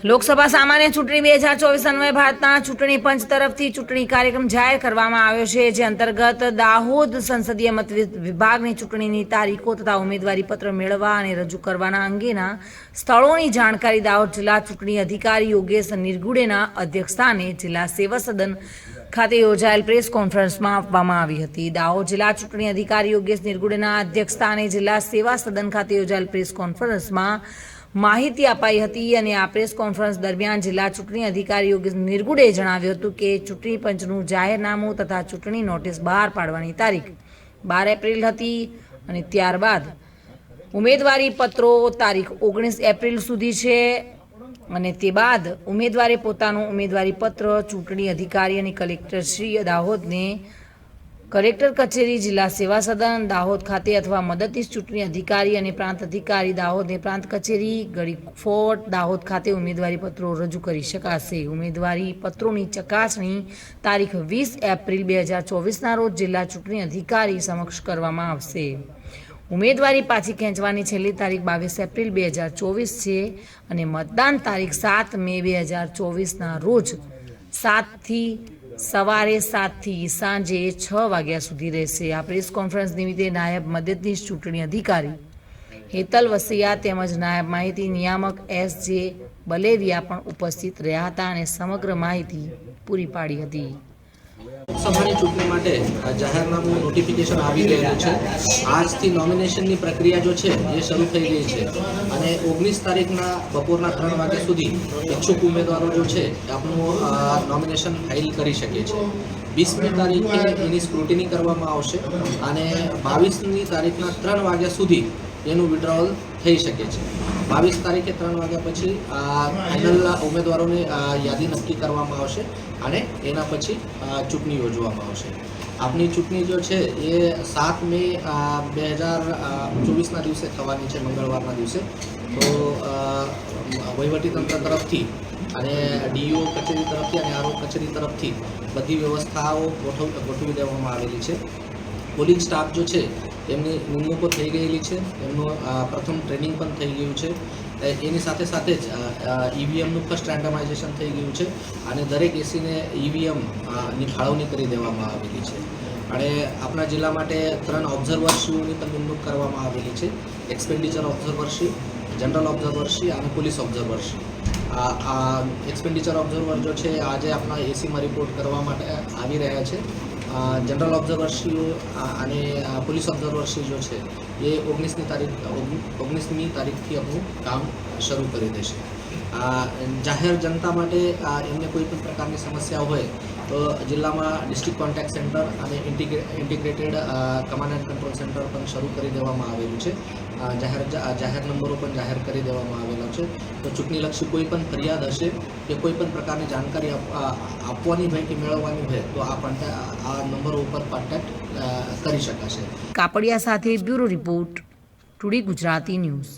લોકસભા સામાન્ય ચૂંટણી 2024 અન્વયે ભારતના ચૂંટણી પંચ તરફથી ચૂંટણી કાર્યક્રમ જાહેર કરવામાં આવ્યો છે, જે અંતર્ગત દાહોદ સંસદીય મત વિભાગની ચૂંટણીની તારીખો તથા ઉમેદવારી પત્ર મેળવવા અને રજૂ કરવાના અંગેના સ્થળોની જાણકારી દાહોદ જિલ્લા ચૂંટણી અધિકારી યોગેશ નિરગુડેના અધ્યક્ષસ્થાને જિલ્લા સેવા સદન ખાતે યોજાયેલ પ્રેસ કોન્ફરન્સમાં આપવામાં આવી હતી। દાહોદ જિલ્લા ચૂંટણી અધિકારી યોગેશ નિરગુડેના અધ્યક્ષસ્થાને જિલ્લા સેવા સદન ખાતે યોજાયેલ પ્રેસ કોન્ફરન્સમાં માહિતી અપાઈ હતી અને આ પ્રેસ કોન્ફરન્સ દરમિયાન જિલ્લા ચૂંટણી અધિકારી યોગેશ નિરગુડેએ જણાવ્યું હતું કે ચૂંટણી પંચનું જાહેરનામું તથા ચૂંટણી નોટિસ બહાર પાડવાની તારીખ 12 એપ્રિલ હતી અને ત્યારબાદ ઉમેદવારી પત્રો તારીખ 19 એપ્રિલ સુધી છે અને તે બાદ ઉમેદવારે પોતાનું ઉમેદવારી પત્ર ચૂંટણી અધિકારી અને કલેક્ટર શ્રી દાહોદને કલેક્ટર કચેરી જિલ્લા સેવા સદન દાહોદ ખાતે અથવા મદદનીશ ચૂંટણી અધિકારી અને પ્રાંત અધિકારી દાહોદને પ્રાંત કચેરી ગળી ફોર્ટ દાહોદ ખાતે ઉમેદવારી પત્રો રજૂ કરી શકાશે। ઉમેદવારી પત્રોની ચકાસણી તારીખ 20 એપ્રિલ 2024ના રોજ જિલ્લા ચૂંટણી અધિકારી સમક્ષ કરવામાં આવશે। ઉમેદવારી પાછી ખેંચવાની છેલ્લી તારીખ 22 એપ્રિલ 2024 છે અને મતદાન તારીખ 7 મે 2024ના રોજ સવારે 7 થી સાંજે 6 વાગ્યા સુધી રહેશે। આ પ્રેસ કોન્ફરન્સ નિમિત્તે નાયબ મદદનીશ ચૂંટણી અધિકારી હેતલ વસૈયા તેમજ નાયબ માહિતી નિયામક S.J. બલેવિયા પણ ઉપસ્થિત રહ્યા હતા અને સમગ્ર માહિતી પૂરી પાડી હતી। લોકસભાની ચૂંટણી માટે જાહેરનામું નોટિફિકેશન આવી ગયેલું છે। આજથી નોમિનેશનની પ્રક્રિયા જો છે એ શરૂ થઈ ગઈ છે અને 19 તારીખના બપોરના 3 વાગ્યા સુધી ઈચ્છુક ઉમેદવારો જો છે આપનું નોમિનેશન ફાઇલ કરી શકે છે। 20મી તારીખે એની સ્ક્રુટિની કરવામાં આવશે અને 22મી તારીખના 3 વાગ્યા સુધી એનું વિડ્રોવલ થઈ શકે છે। 22 તારીખે 3 વાગ્યા પછી ફાઇનલ ઉમેદવારોની યાદી નક્કી કરવામાં આવશે અને એના પછી ચૂંટણી યોજવામાં આવશે। આપની ચૂંટણી જો છે એ 7 મે 2024ના દિવસે થવાની છે, મંગળવારના દિવસે। તો વહીવટીતંત્ર તરફથી અને ડીઓ કચેરી તરફથી અને આરોગ્ય કચેરી તરફથી બધી વ્યવસ્થાઓ ગોઠવી દેવામાં આવેલી છે। પોલિંગ સ્ટાફ જો છે એમની નિમણૂકો થઈ ગયેલી છે, એમનું પ્રથમ ટ્રેનિંગ પણ થઈ ગયું છે। એની સાથે સાથે જ ઈવીએમનું ફર્સ્ટ રેન્ડમાઇઝેશન થઈ ગયું છે અને દરેક એસીને ઈવીએમની ફાળવણી કરી દેવામાં આવેલી છે અને આપણા જિલ્લા માટે 3 ઓબ્ઝર્વરશ્રીઓની પણ નિમણૂક કરવામાં આવેલી છે। એક્સપેન્ડિચર ઓબ્ઝર્વરશ્રી, જનરલ ઓબ્ઝર્વરશ્રી અને પોલીસ ઓબ્ઝર્વરશ્રી। આ એક્સપેન્ડિચર ઓબ્ઝર્વર જો છે આજે આપણા એસીમાં રિપોર્ટ કરવા માટે આવી રહ્યા છે। જનરલ ઓબ્ઝર્વરશ્રીઓ અને પોલીસ ઓબ્ઝર્વરશ્રી જો છે એ 19મી તારીખથી આપણું કામ શરૂ કરી દેશે। જાહેર જનતા માટે એમને કોઈ પણ પ્રકારની સમસ્યા હોય તો જિલ્લામાં ડિસ્ટ્રિક્ટ કોન્ટેક્ટ સેન્ટર અને integrated command and control centre પણ શરૂ કરી દેવામાં આવેલું છે। જાહેર નંબરો પણ જાહેર કરી દેવામાં આવેલા છે। તો ચૂંટણીલક્ષી કોઈ પણ ફરિયાદ હશે કે કોઈ પણ પ્રકારની જાણકારી આપવાની હોય કે મેળવવાની હોય તો આ નંબરો ઉપર કોન્ટેક્ટ કરી શકાશે। કાપડિયા સાથે bureau report, today Gujarati news.